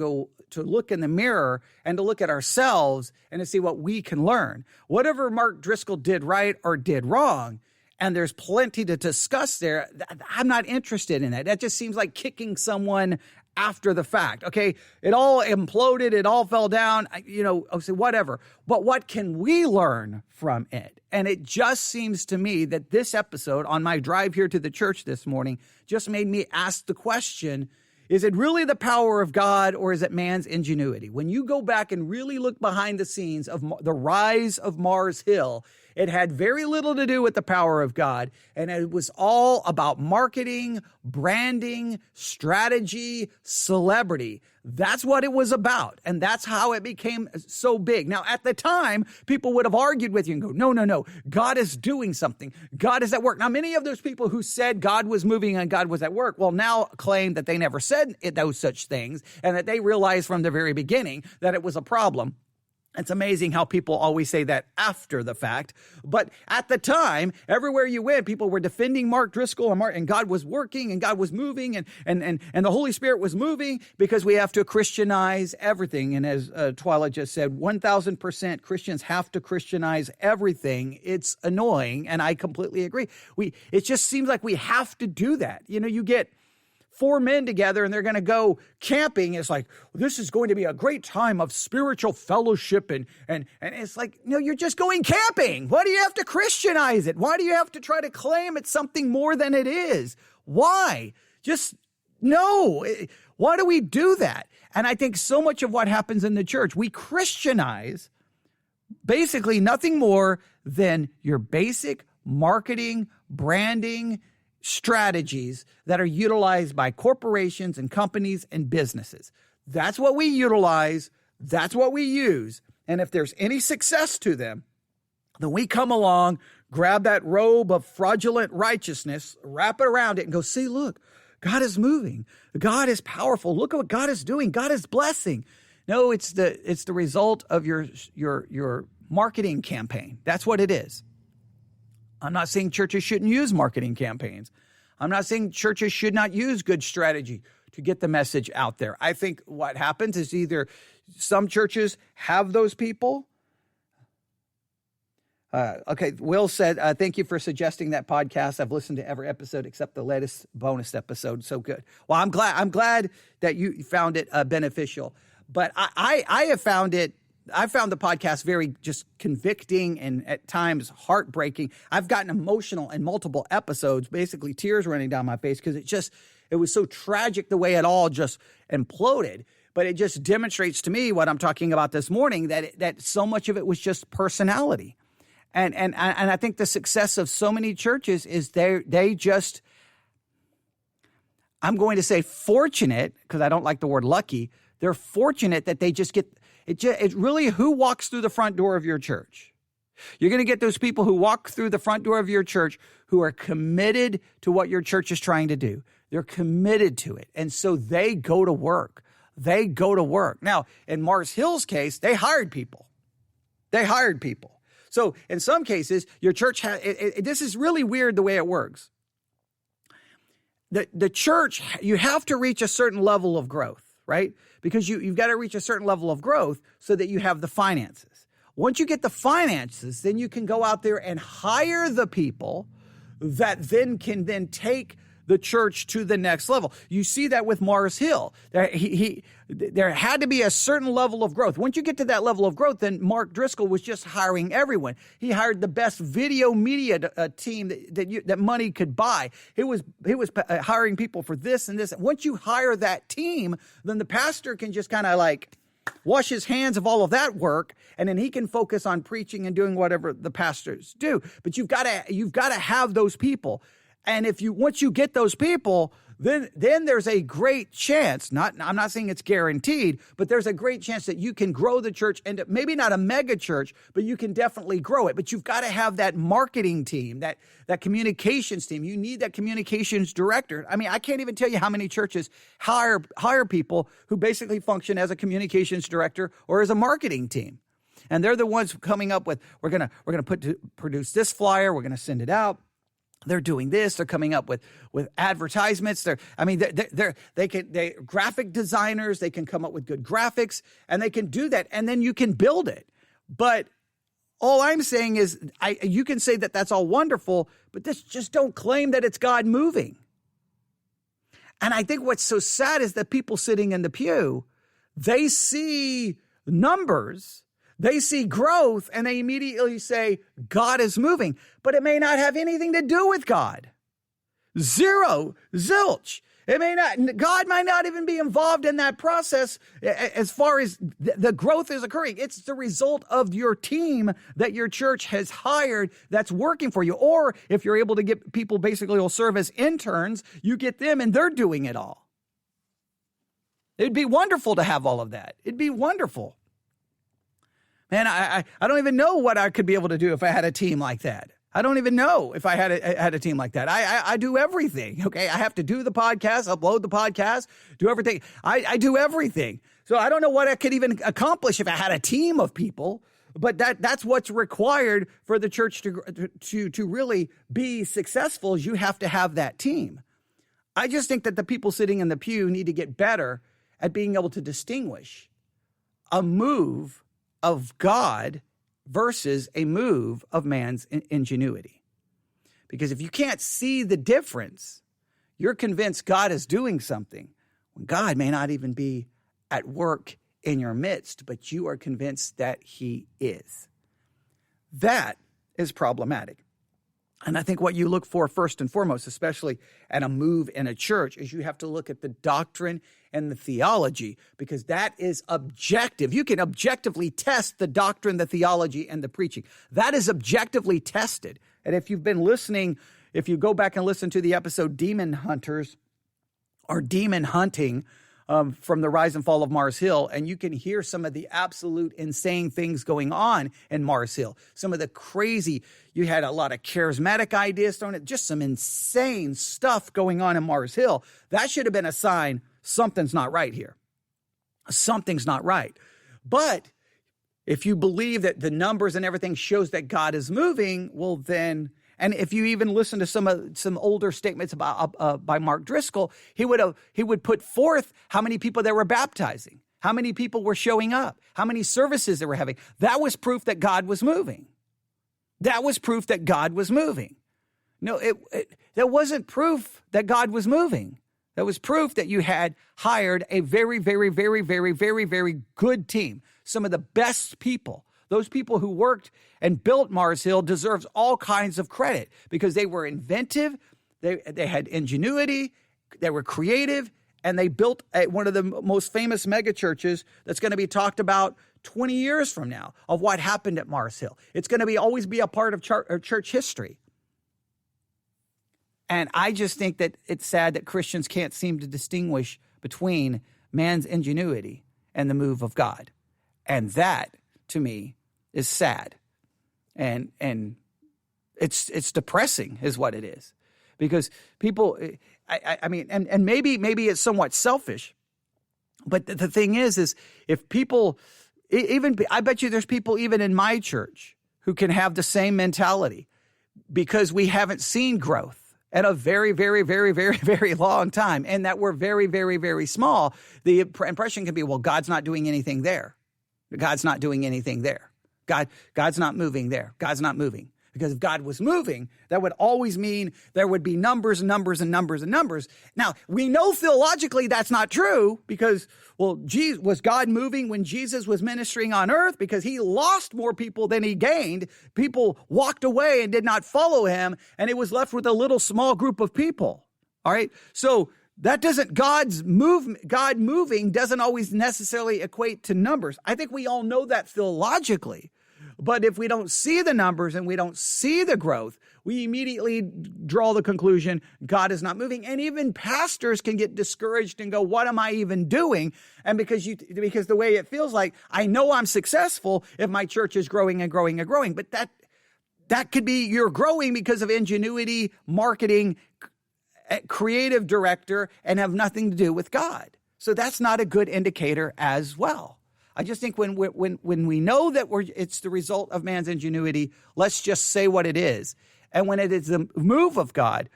to look in the mirror and to look at ourselves and to see what we can learn. Whatever Mark Driscoll did right or did wrong, and there's plenty to discuss there, I'm not interested in that. That just seems like kicking someone after the fact. Okay, it all imploded, it all fell down, I'll say whatever. But what can we learn from it? And it just seems to me that this episode on my drive here to the church this morning just made me ask the question, is it really the power of God or is it man's ingenuity? When you go back and really look behind the scenes of the rise of Mars Hill, it had very little to do with the power of God, and it was all about marketing, branding, strategy, celebrity. That's what it was about, and that's how it became so big. Now, at the time, people would have argued with you and go, no, God is doing something. God is at work. Now, many of those people who said God was moving and God was at work will now claim that they never said those such things and that they realized from the very beginning that it was a problem. It's amazing how people always say that after the fact. But at the time, everywhere you went, people were defending Mark Driscoll and God was working and God was moving and the Holy Spirit was moving because we have to Christianize everything. And as Twyla just said, 1,000% Christians have to Christianize everything. It's annoying, and I completely agree. It just seems like we have to do that. You get 4 men together and they're going to go camping. It's like, this is going to be a great time of spiritual fellowship. And it's like, no, you're just going camping. Why do you have to Christianize it? Why do you have to try to claim it's something more than it is? Why? Just no. Why do we do that? And I think so much of what happens in the church, we Christianize basically nothing more than your basic marketing, branding, strategies that are utilized by corporations and companies and businesses. That's what we utilize. That's what we use. And if there's any success to them, then we come along, grab that robe of fraudulent righteousness, wrap it around it and go, see, look, God is moving. God is powerful. Look at what God is doing. God is blessing. No, it's the result of your marketing campaign. That's what it is. I'm not saying churches shouldn't use marketing campaigns. I'm not saying churches should not use good strategy to get the message out there. I think what happens is either some churches have those people. Okay, Will said, thank you for suggesting that podcast. I've listened to every episode except the latest bonus episode. So good. Well, I'm glad that you found it beneficial. But I have found it I found the podcast very just convicting and at times heartbreaking. I've gotten emotional in multiple episodes, basically tears running down my face because it was so tragic the way it all just imploded. But it just demonstrates to me what I'm talking about this morning, that so much of it was just personality. And I think the success of so many churches is they just, I'm going to say fortunate, because I don't like the word lucky. They're fortunate that they just get, it's really who walks through the front door of your church. You're going to get those people who walk through the front door of your church who are committed to what your church is trying to do. They're committed to it. And so they go to work. They go to work. Now, in Mars Hill's case, they hired people. So in some cases, your church this is really weird the way it works. The church, you have to reach a certain level of growth, right? Because you've got to reach a certain level of growth so that you have the finances. Once you get the finances, then you can go out there and hire the people that then can then take the church to the next level. You see that with Mars Hill. There had to be a certain level of growth. Once you get to that level of growth, then Mark Driscoll was just hiring everyone. He hired the best video media team that money could buy. He was hiring people for this and this. Once you hire that team, then the pastor can just kind of like wash his hands of all of that work, and then he can focus on preaching and doing whatever the pastors do. But you've got to have those people. And once you get those people, then there's a great chance, I'm not saying it's guaranteed, but there's a great chance that you can grow the church into maybe not a mega church, but you can definitely grow it. But you've got to have that marketing team, that communications team. You need that communications director. I mean, I can't even tell you how many churches hire people who basically function as a communications director or as a marketing team. And they're the ones coming up with, we're going to produce this flyer, we're going to send it out. They're doing this. They're coming up with advertisements. They're graphic designers. They can come up with good graphics, and they can do that. And then you can build it. But all I'm saying is, you can say that that's all wonderful, but just don't claim that it's God moving. And I think what's so sad is that people sitting in the pew, they see numbers. They see growth and they immediately say, God is moving, but it may not have anything to do with God. Zero, zilch. God might not even be involved in that process as far as the growth is occurring. It's the result of your team that your church has hired that's working for you. Or if you're able to get people basically will serve as interns, you get them and they're doing it all. It'd be wonderful to have all of that. It'd be wonderful. Man, I don't even know what I could be able to do if I had a team like that. I don't even know if I had a team like that. I do everything, okay? I have to do the podcast, upload the podcast, do everything. I do everything. So I don't know what I could even accomplish if I had a team of people, but that's what's required for the church to really be successful is you have to have that team. I just think that the people sitting in the pew need to get better at being able to distinguish a move of God versus a move of man's ingenuity. Because if you can't see the difference, you're convinced God is doing something when God may not even be at work in your midst, but you are convinced that he is. That is problematic. And I think what you look for first and foremost, especially at a move in a church, is you have to look at the doctrine and the theology, because that is objective. You can objectively test the doctrine, the theology, and the preaching. That is objectively tested. And if you've been listening, if you go back and listen to the episode Demon Hunters or Demon Hunting from the Rise and Fall of Mars Hill, and you can hear some of the absolute insane things going on in Mars Hill. Some of the crazy, you had a lot of charismatic ideas thrown at, just some insane stuff going on in Mars Hill. That should have been a sign something's not right here. Something's not right. But if you believe that the numbers and everything shows that God is moving, well then, and if you even listen to some older statements about by Mark Driscoll, he would put forth how many people they were baptizing, how many people were showing up, how many services they were having. That was proof that God was moving. That was proof that God was moving. No, that wasn't proof that God was moving. That was proof that you had hired a very, very, very, very, very, very good team. some of the best people. Those people who worked and built Mars Hill deserves all kinds of credit because they were inventive, they had ingenuity, they were creative, and they built one of the most famous megachurches that's going to be talked about 20 years from now of what happened at Mars Hill. It's going to always be a part of church history. And I just think that it's sad that Christians can't seem to distinguish between man's ingenuity and the move of God. And that, to me, is sad. And it's depressing is what it is. Because people, I mean, and maybe it's somewhat selfish, but the thing is if people, I bet you there's people even in my church who can have the same mentality because we haven't seen growth at a very, very, very, very, very long time, and that we're very, very, very small. The impression can be, well, God's not doing anything there. God's not doing anything there. God's not moving there. God's not moving. Because if God was moving, that would always mean there would be numbers and numbers and numbers and numbers. Now, we know theologically that's not true because, well, was God moving when Jesus was ministering on earth? Because he lost more people than he gained. People walked away and did not follow him, and it was left with a little small group of people. All right? So that doesn't, God moving doesn't always necessarily equate to numbers. I think we all know that theologically. But if we don't see the numbers and we don't see the growth, we immediately draw the conclusion God is not moving. And even pastors can get discouraged and go, what am I even doing? And because the way it feels like, I know I'm successful if my church is growing and growing and growing. But that could be you're growing because of ingenuity, marketing, creative director, and have nothing to do with God. So that's not a good indicator as well. I just think when we know that it's the result of man's ingenuity, let's just say what it is. And when it is the move of God,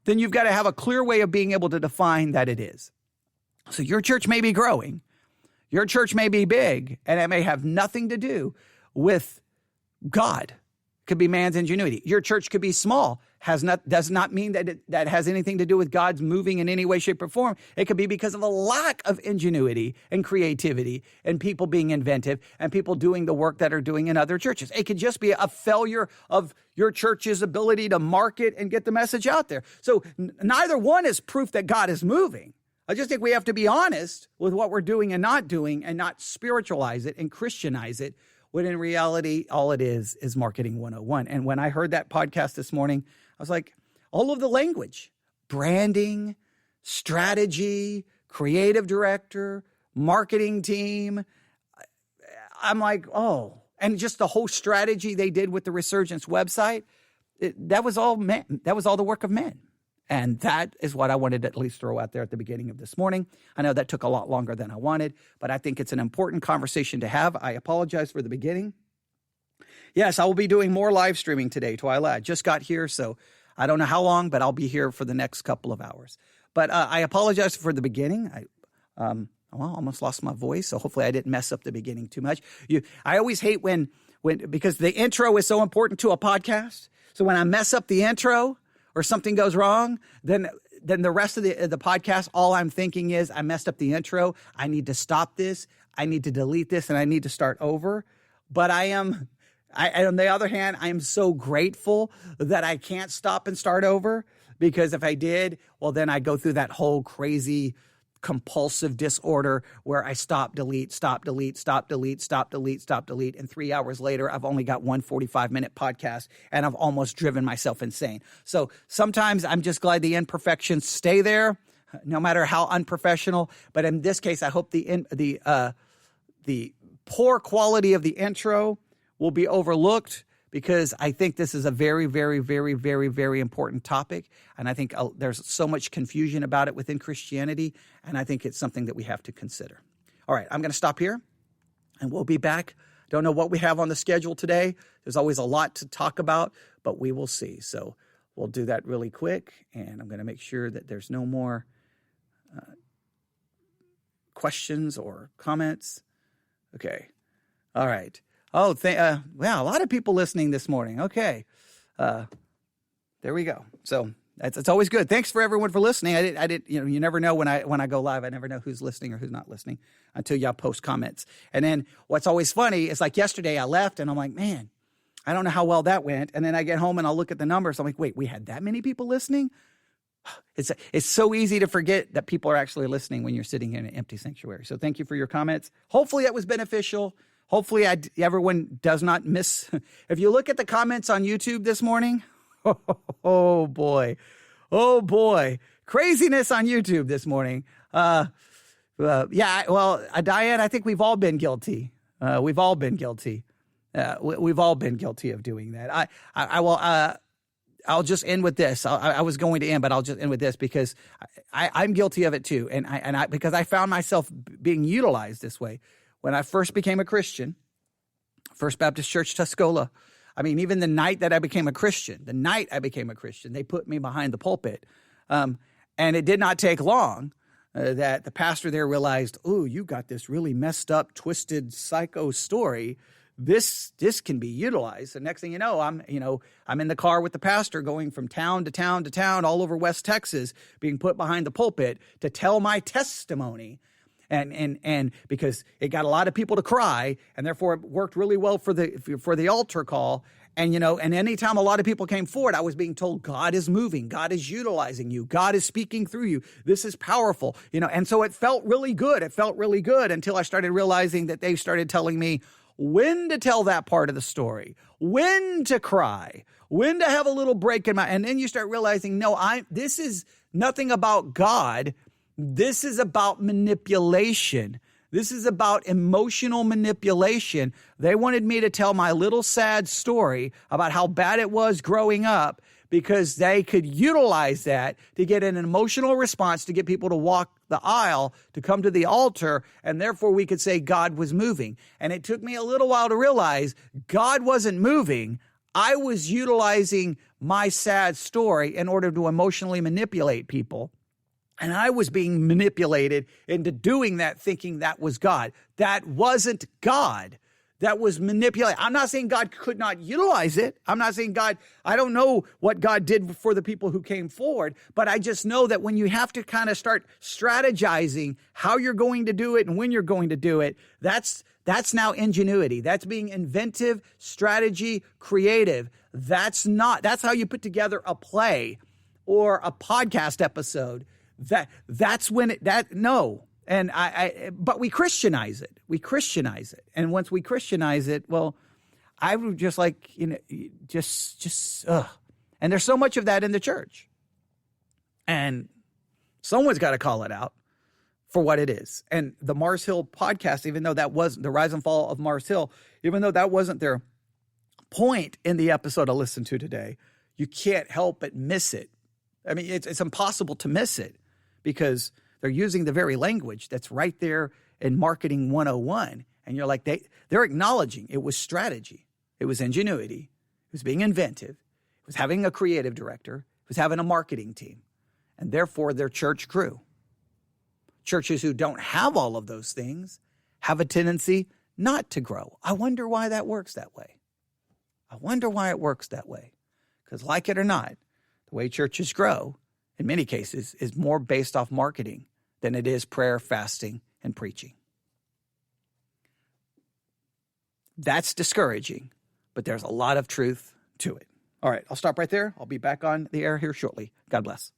then you've got to have a clear way of being able to define that it is. So your church may be growing, your church may be big, and it may have nothing to do with God. It could be man's ingenuity. Your church could be small, does not mean that has anything to do with God's moving in any way, shape, or form. It could be because of a lack of ingenuity and creativity and people being inventive and people doing the work that are doing in other churches. It could just be a failure of your church's ability to market and get the message out there. So neither one is proof that God is moving. I just think we have to be honest with what we're doing and not spiritualize it and Christianize it, when in reality, all it is marketing 101. And when I heard that podcast this morning, I was like, all of the language, branding, strategy, creative director, marketing team, I'm like, oh, and just the whole strategy they did with the Resurgence website, that was all men. That was all the work of men. And that is what I wanted to at least throw out there at the beginning of this morning. I know that took a lot longer than I wanted, but I think it's an important conversation to have. I apologize for the beginning. Yes, I will be doing more live streaming today, Twyla. I just got here, so I don't know how long, but I'll be here for the next couple of hours. But I apologize for the beginning. I almost lost my voice, so hopefully I didn't mess up the beginning too much. I always hate when because the intro is so important to a podcast. So when I mess up the intro or something goes wrong, then the rest of the podcast, all I'm thinking is I messed up the intro. I need to stop this. I need to delete this, and I need to start over. But on the other hand, I am so grateful that I can't stop and start over, because if I did, well, then I go through that whole crazy compulsive disorder where I stop, delete, stop, delete, stop, delete, stop, delete, stop, delete. And 3 hours later, I've only got one 45-minute podcast and I've almost driven myself insane. So sometimes I'm just glad the imperfections stay there, no matter how unprofessional. But in this case, I hope the poor quality of the intro will be overlooked, because I think this is a very, very, very, very, very important topic. And I think there's so much confusion about it within Christianity, and I think it's something that we have to consider. All right, I'm going to stop here, and we'll be back. Don't know what we have on the schedule today. There's always a lot to talk about, but we will see. So we'll do that really quick, and I'm going to make sure that there's no more questions or comments. Okay. All right. Oh, wow, a lot of people listening this morning. Okay. There we go. So It's always good. Thanks for everyone for listening. I did. You never know when I go live. I never know who's listening or who's not listening until y'all post comments. And then what's always funny is like yesterday I left and I'm like, man, I don't know how well that went. And then I get home and I'll look at the numbers. I'm like, wait, we had that many people listening? It's so easy to forget that people are actually listening when you're sitting in an empty sanctuary. So thank you for your comments. Hopefully that was beneficial. Hopefully everyone does not miss. If you look at the comments on YouTube this morning, oh boy, craziness on YouTube this morning. Diane, I think we've all been guilty. We've all been guilty. We've all been guilty of doing that. I'll just end with this. I was going to end, but I'll just end with this because I'm guilty of it too. And because I found myself being utilized this way. When I first became a Christian, First Baptist Church, Tuscola, I mean, even the night that I became a Christian, they put me behind the pulpit. And it did not take long that the pastor there realized, oh, you got this really messed up, twisted, psycho story. This can be utilized. The next thing you know, I'm in the car with the pastor going from town to town to town all over West Texas, being put behind the pulpit to tell my testimony. And because it got a lot of people to cry, and therefore it worked really well for the altar call. And anytime a lot of people came forward, I was being told God is moving, God is utilizing you, God is speaking through you. This is powerful, And so it felt really good. It felt really good until I started realizing that they started telling me when to tell that part of the story, when to cry, when to have a little break in my. And then you start realizing, no, this is nothing about God. This is about manipulation. This is about emotional manipulation. They wanted me to tell my little sad story about how bad it was growing up because they could utilize that to get an emotional response, to get people to walk the aisle, to come to the altar, and therefore we could say God was moving. And it took me a little while to realize God wasn't moving. I was utilizing my sad story in order to emotionally manipulate people. And I was being manipulated into doing that, thinking that was God. That wasn't God. That was manipulation. I'm not saying God could not utilize it. I'm not saying I don't know what God did for the people who came forward, but I just know that when you have to kind of start strategizing how you're going to do it and when you're going to do it, that's now ingenuity. That's being inventive, strategy, creative. That's how you put together a play or a podcast episode. That's when but we Christianize it. And once we Christianize it, well, I would just like, and there's so much of that in the church, and someone's got to call it out for what it is. And the Mars Hill podcast, even though that wasn't the rise and fall of Mars Hill, even though that wasn't their point in the episode I listened to today, you can't help but miss it. I mean, it's impossible to miss it, because they're using the very language that's right there in Marketing 101. And you're like, they're acknowledging it was strategy. It was ingenuity. It was being inventive. It was having a creative director. It was having a marketing team. And therefore, their church grew. Churches who don't have all of those things have a tendency not to grow. I wonder why that works that way. Because like it or not, the way churches grow, in many cases, is more based off marketing than it is prayer, fasting, and preaching. That's discouraging, but there's a lot of truth to it. All right, I'll stop right there. I'll be back on the air here shortly. God bless.